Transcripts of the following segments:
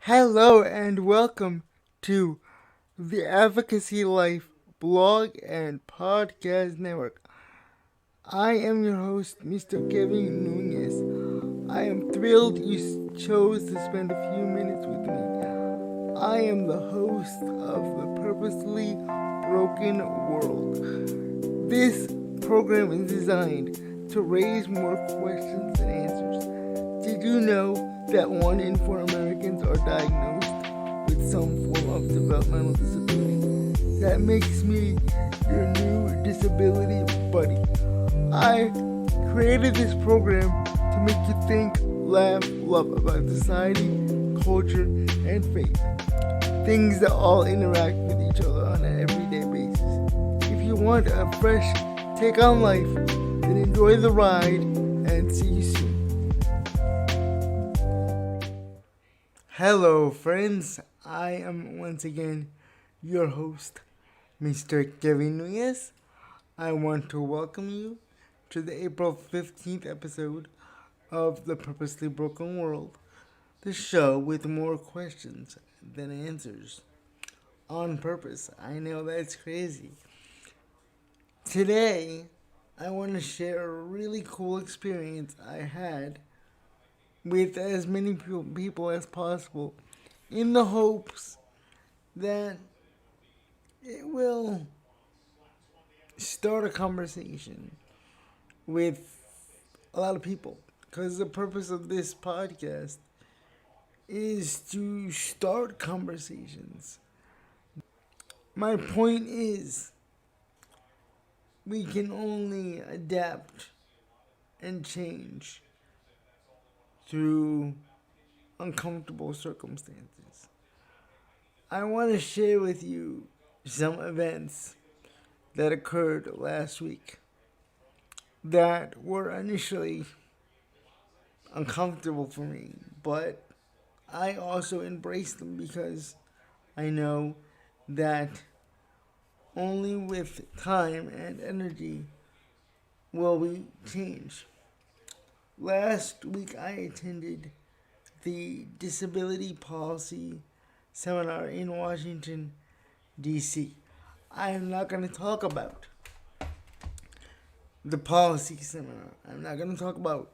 Hello and welcome to the Advocacy Life blog and podcast network. I am your host, Mr. Kevin Nunez. I am thrilled you chose to spend a few minutes with me. I am the host of the Purposely Broken World. This program is designed to raise more questions than answers. Did you know that 1 in 4 Americans are diagnosed with some form of developmental disability? That makes me your new disability buddy. I created this program to make you think, laugh, love about society, culture, and faith. Things that all interact with each other on an everyday basis. If you want a fresh take on life, then enjoy the ride and see you soon. Hello, friends. I am once again your host, Mr. Kevin Nunez. I want to welcome you to the April 15th episode of The Purposely Broken World, the show with more questions than answers. On purpose. I know that's crazy. Today, I want to share a really cool experience I had with as many people as possible in the hopes that it will start a conversation with a lot of people. Because the purpose of this podcast is to start conversations. My point is, we can only adapt and change through uncomfortable circumstances. I want to share with you some events that occurred last week that were initially uncomfortable for me, but I also embraced them because I know that only with time and energy will we change. Last week I attended the Disability Policy Seminar in Washington, D.C. I am not going to talk about the policy seminar. I'm not going to talk about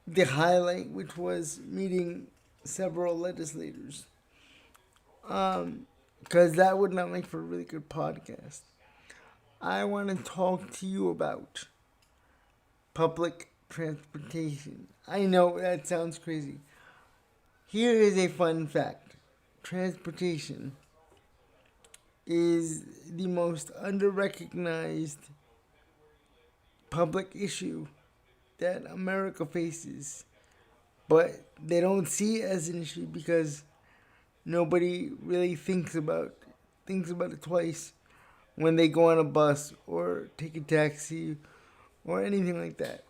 the highlight, which was meeting several legislators, because that would not make for a really good podcast. I want to talk to you about public transportation. I know that sounds crazy. Here is a fun fact. Transportation is the most under-recognized public issue that America faces. But they don't see it as an issue because nobody really thinks about it twice when they go on a bus or take a taxi or anything like that.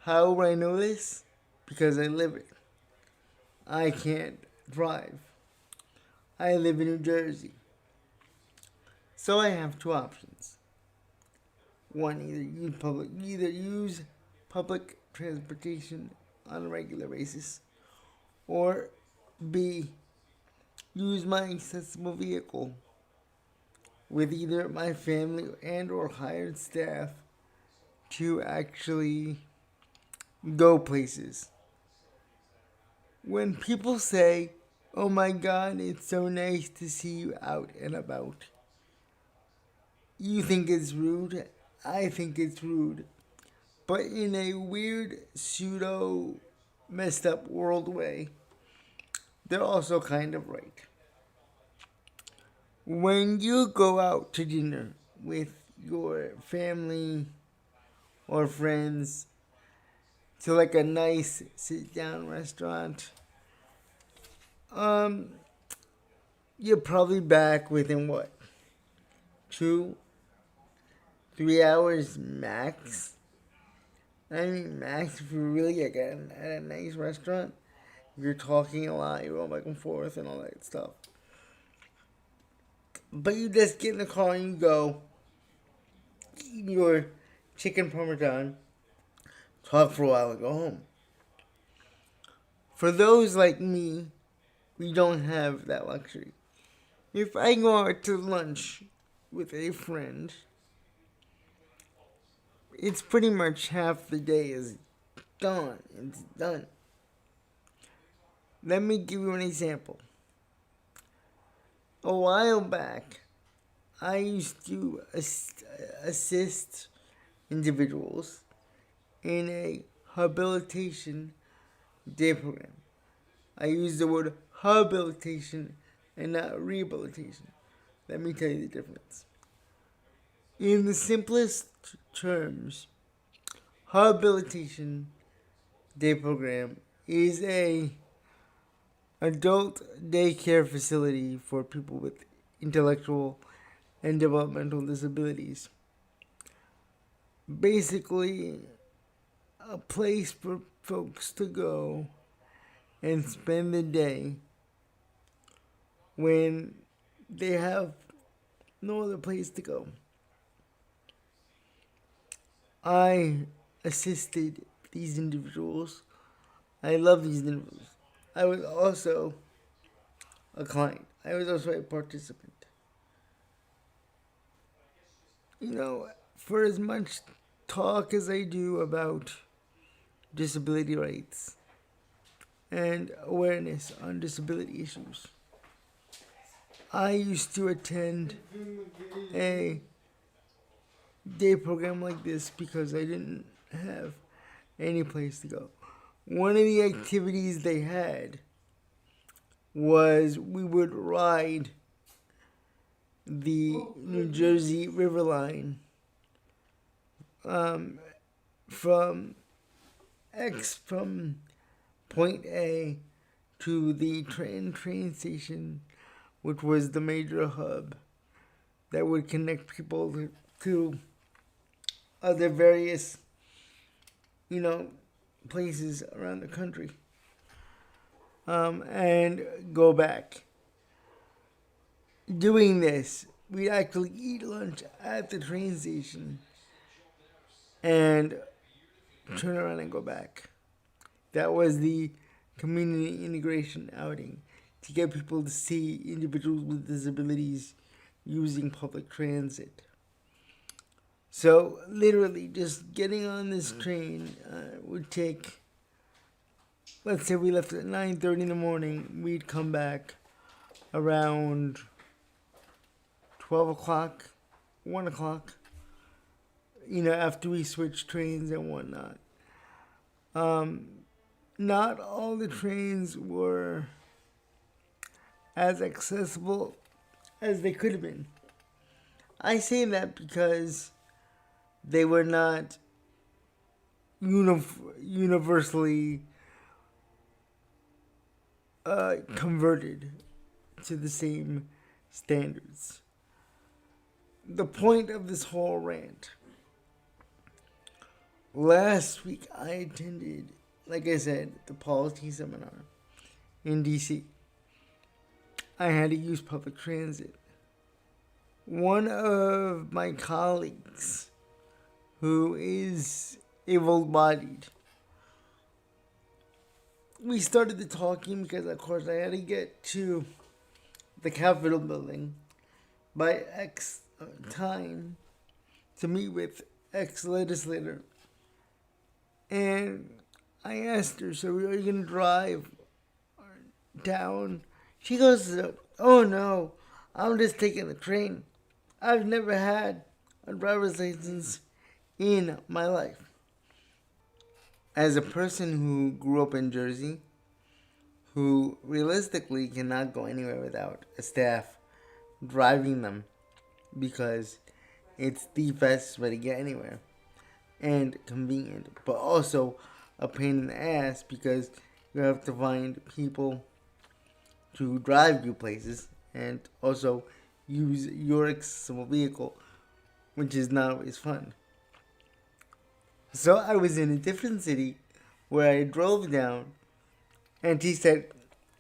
How do I know this? Because I live it. I can't drive. I live in New Jersey. So I have two options. One, either use public transportation on a regular basis, or B, use my accessible vehicle with either my family and or hired staff to actually go places. When people say, "Oh my God, it's so nice to see you out and about," you think it's rude. I think it's rude. But in a weird, pseudo, messed up world way, they're also kind of right. When you go out to dinner with your family or friends to like a nice sit down restaurant, you're probably back within what? 2-3 hours max? I mean, max if you're really like at a nice restaurant. If you're talking a lot, you're going back and forth and all that stuff. But you just get in the car and you go, eat your chicken parmesan, talk for a while, and go home. For those like me, we don't have that luxury. If I go out to lunch with a friend, it's pretty much half the day is gone. It's done. Let me give you an example. A while back, I used to assist individuals in a habilitation day program. I use the word habilitation and not rehabilitation. Let me tell you the difference. In the simplest terms, habilitation day program is a adult daycare facility for people with intellectual and developmental disabilities. Basically, a place for folks to go and spend the day when they have no other place to go. I assisted these individuals. I love these individuals. I was also a client. I was also a participant. For as much talk as I do about disability rights and awareness on disability issues, I used to attend a day program like this because I didn't have any place to go. One of the activities they had was we would ride the New Jersey River Line from point A to the train station, which was the major hub that would connect people to other various, places around the country, and go back. Doing this, we'd actually eat lunch at the train station and turn around and go back. That was the community integration outing, to get people to see individuals with disabilities using public transit. So literally just getting on this train would take, let's say we left at 9:30 in the morning, we'd come back around 12 o'clock, 1 o'clock, after we switched trains and whatnot. Not all the trains were as accessible as they could have been. I say that because they were not universally converted to the same standards. The point of this whole rant. Last week I attended, like I said, the policy seminar in DC. I had to use public transit. One of my colleagues, who is able-bodied, we started the talking because, of course, I had to get to the Capitol building by X time to meet with X legislator. And I asked her, so are you going to drive down? She goes, oh no, I'm just taking the train. I've never had a driver's license in my life. As a person who grew up in Jersey, who realistically cannot go anywhere without a staff driving them because it's the fastest way to get anywhere and convenient, but also a pain in the ass because you have to find people to drive you places and also use your accessible vehicle, which is not always fun. So I was in a different city where I drove down, and he said,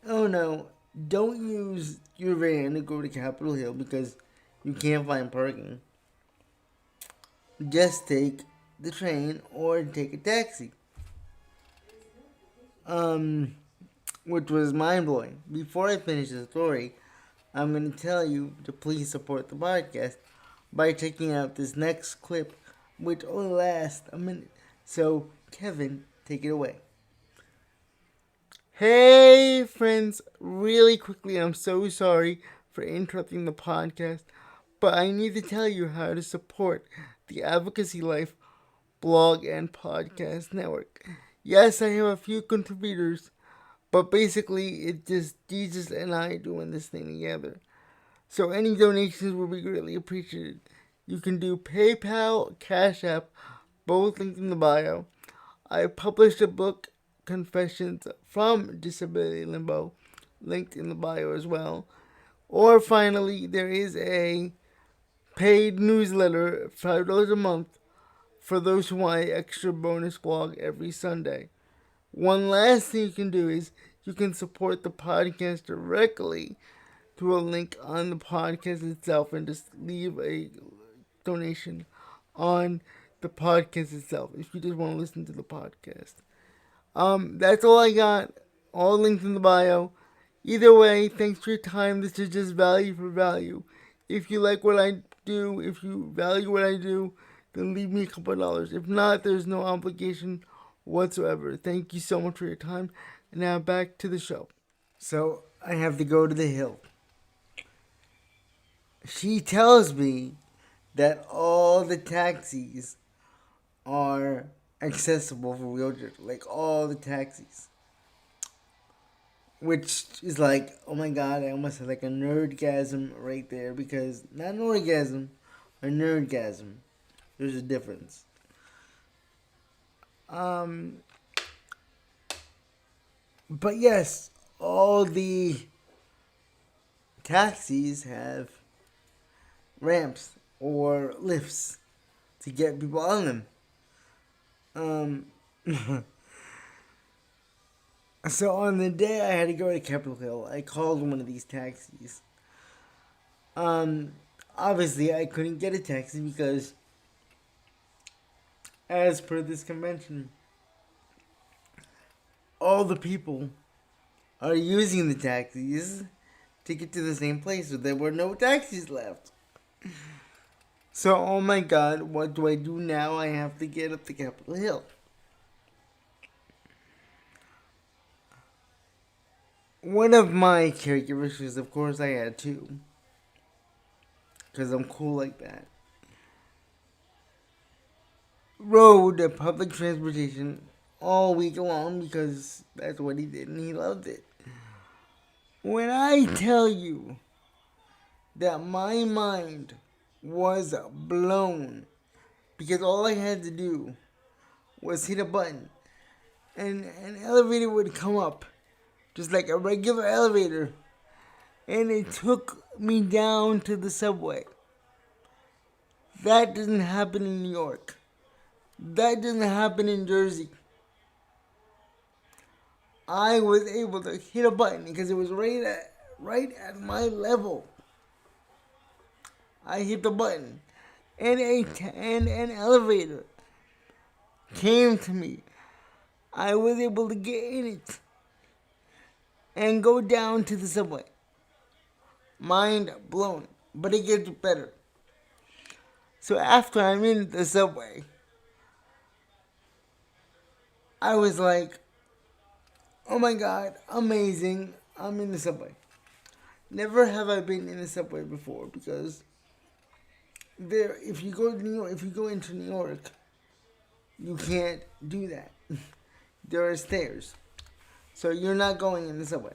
oh no, don't use your van to go to Capitol Hill because you can't find parking. Just take the train or take a taxi. which was mind blowing. Before I finish the story, I'm going to tell you to please support the podcast by checking out this next clip, which only lasts a minute. So, Kevin, take it away. Hey, friends, really quickly, I'm so sorry for interrupting the podcast, but I need to tell you how to support the Advocacy Life blog and podcast network. Yes, I have a few contributors, but basically, it's just Jesus and I doing this thing together. So any donations will be greatly appreciated. You can do PayPal, Cash App, both linked in the bio. I published a book, Confessions from Disability Limbo, linked in the bio as well. Or finally, there is a paid newsletter, $5 a month, for those who want an extra bonus blog every Sunday. One last thing you can do is you can support the podcast directly through a link on the podcast itself and just leave a donation on the podcast itself if you just want to listen to the podcast. That's all I got. All linked in the bio. Either way, thanks for your time. This is just value for value. If you like what I do, if you value what I do, then leave me a couple of dollars. If not, there's no obligation whatsoever. Thank you so much for your time. And now back to the show. So I have to go to the hill. She tells me that all the taxis are accessible for wheelchairs. Like all the taxis. Which is like, oh my god, I almost had like a nerdgasm right there because not an orgasm, a nerdgasm. There's a difference. But yes, all the taxis have ramps or lifts to get people on them. So on the day I had to go to Capitol Hill, I called one of these taxis. Obviously I couldn't get a taxi because, as per this convention, all the people are using the taxis to get to the same place, so there were no taxis left. So, oh my god, what do I do now? I have to get up to Capitol Hill. One of my caregivers, because of course I had to, because I'm cool like that, rode public transportation all week long because that's what he did and he loved it. When I tell you that my mind was blown because all I had to do was hit a button and an elevator would come up just like a regular elevator and it took me down to the subway. That doesn't happen in New York. That doesn't happen in Jersey. I was able to hit a button because it was right at my level. I hit the button, and an elevator came to me. I was able to get in it and go down to the subway. Mind blown, but it gets better. So after I'm in the subway, I was like, oh my god, amazing, I'm in the subway. Never have I been in a subway before because if you go into New York, you can't do that. There are stairs. So you're not going in the subway.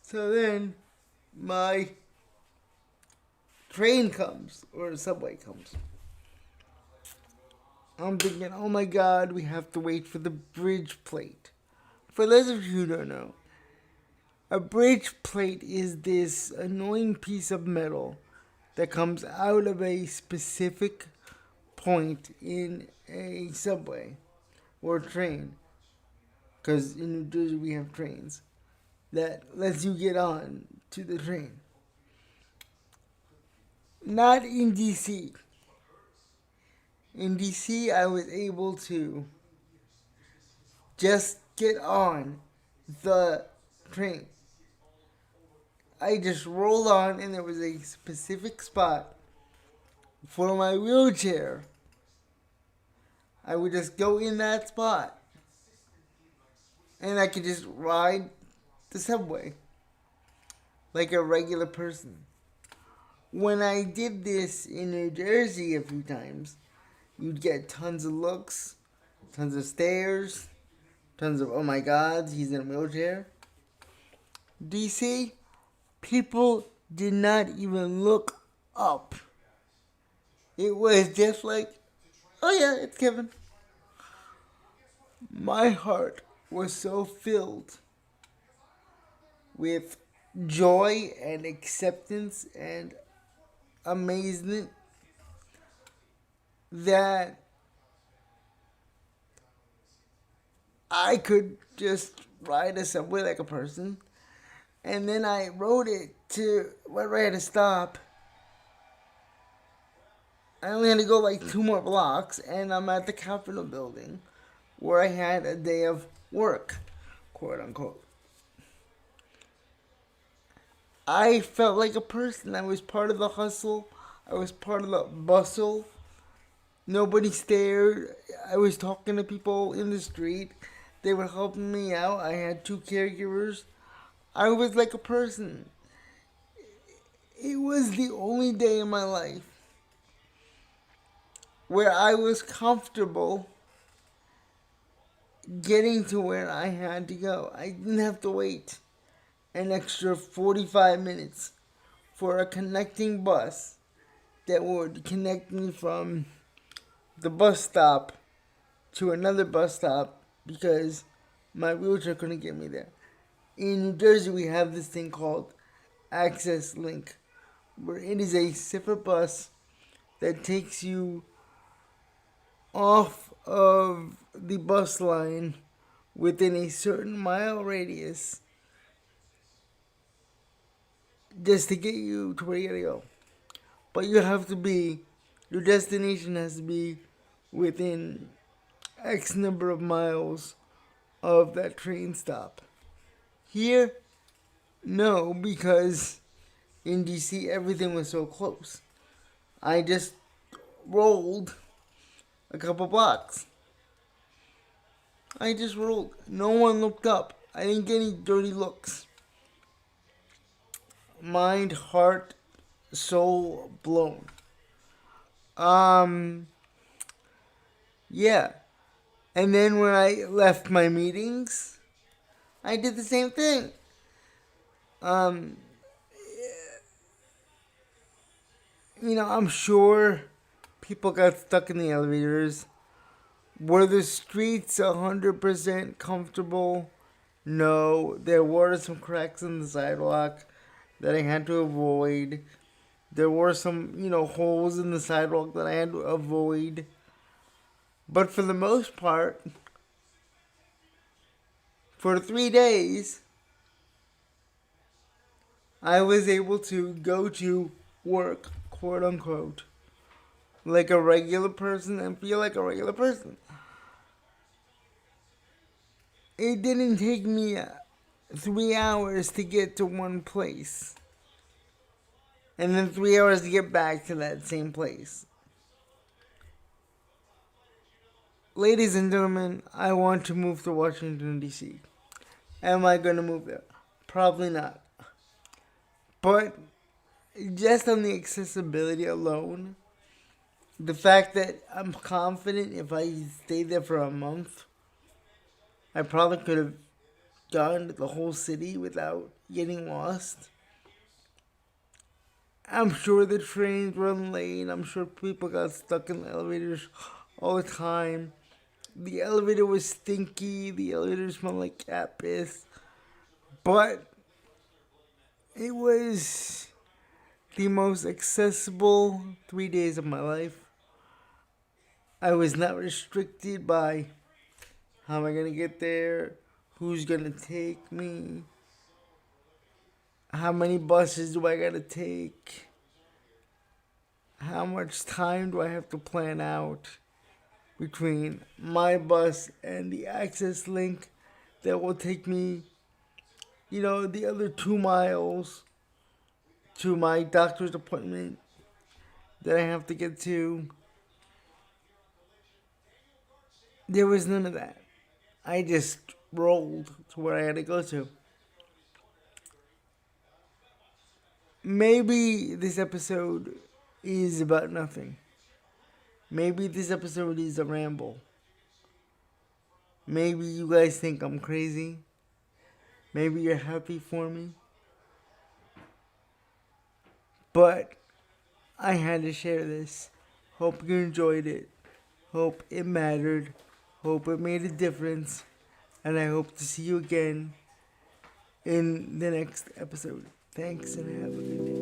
So then my train comes or the subway comes. I'm thinking, oh my god, we have to wait for the bridge plate. For those of you who don't know, a bridge plate is this annoying piece of metal that comes out of a specific point in a subway or train. Because in New Jersey we have trains that lets you get on to the train. Not in DC. In DC, I was able to just get on the train. I just rolled on, and there was a specific spot for my wheelchair. I would just go in that spot, and I could just ride the subway like a regular person. When I did this in New Jersey a few times, you'd get tons of looks, tons of stares, tons of, oh my god, he's in a wheelchair. DC, people did not even look up. It was just like, oh yeah, it's Kevin. My heart was so filled with joy and acceptance and amazement that I could just ride a subway like a person. And then I rode it to where I had to stop. I only had to go like 2 more blocks, and I'm at the Capitol building where I had a day of work, quote unquote. I felt like a person. I was part of the hustle. I was part of the bustle. Nobody stared. I was talking to people in the street. They were helping me out. I had 2 caregivers. I was like a person. It was the only day in my life where I was comfortable getting to where I had to go. I didn't have to wait an extra 45 minutes for a connecting bus that would connect me from the bus stop to another bus stop because my wheelchair couldn't get me there. In New Jersey, we have this thing called Access Link, where it is a separate bus that takes you off of the bus line within a certain mile radius just to get you to where you gotta go. But your destination has to be within X number of miles of that train stop. Here, no, because in DC everything was so close. I just rolled a couple blocks. I just rolled. No one looked up. I didn't get any dirty looks. Mind, heart, soul blown. Yeah. And then when I left my meetings, I did the same thing. I'm sure people got stuck in the elevators. Were the streets 100% comfortable? No. There were some cracks in the sidewalk that I had to avoid. There were some, holes in the sidewalk that I had to avoid. But for the most part, for 3 days, I was able to go to work, quote unquote, like a regular person and feel like a regular person. It didn't take me 3 hours to get to one place, and then 3 hours to get back to that same place. Ladies and gentlemen, I want to move to Washington, D.C. Am I going to move there? Probably not. But just on the accessibility alone, the fact that I'm confident if I stayed there for a month, I probably could have done the whole city without getting lost. I'm sure the trains run late. I'm sure people got stuck in the elevators all the time. The elevator was stinky. The elevator smelled like cat piss. But it was the most accessible 3 days of my life. I was not restricted by how am I going to get there, who's going to take me, how many buses do I got to take, how much time do I have to plan out. between my bus and the access link that will take me, the other 2 miles to my doctor's appointment that I have to get to. There was none of that. I just rolled to where I had to go to. Maybe this episode is about nothing. Maybe this episode is a ramble. Maybe you guys think I'm crazy. Maybe you're happy for me. But I had to share this. Hope you enjoyed it. Hope it mattered. Hope it made a difference. And I hope to see you again in the next episode. Thanks and have a good day.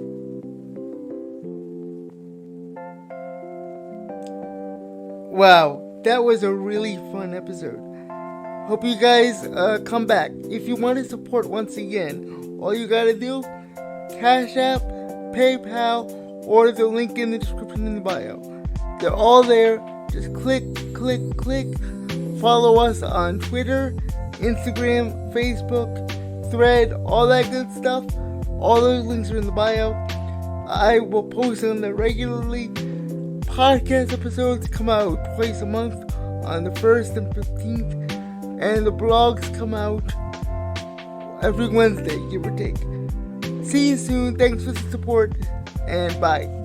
Wow, that was a really fun episode. Hope you guys come back. If you want to support once again, all you gotta do, Cash App, PayPal, or the link in the description in the bio. They're all there. Just click. Follow us on Twitter, Instagram, Facebook, Thread, all that good stuff. All those links are in the bio. I will post on there regularly. Podcast episodes come out twice a month on the 1st and 15th. And the blogs come out every Wednesday, give or take. See you soon. Thanks for the support. And bye.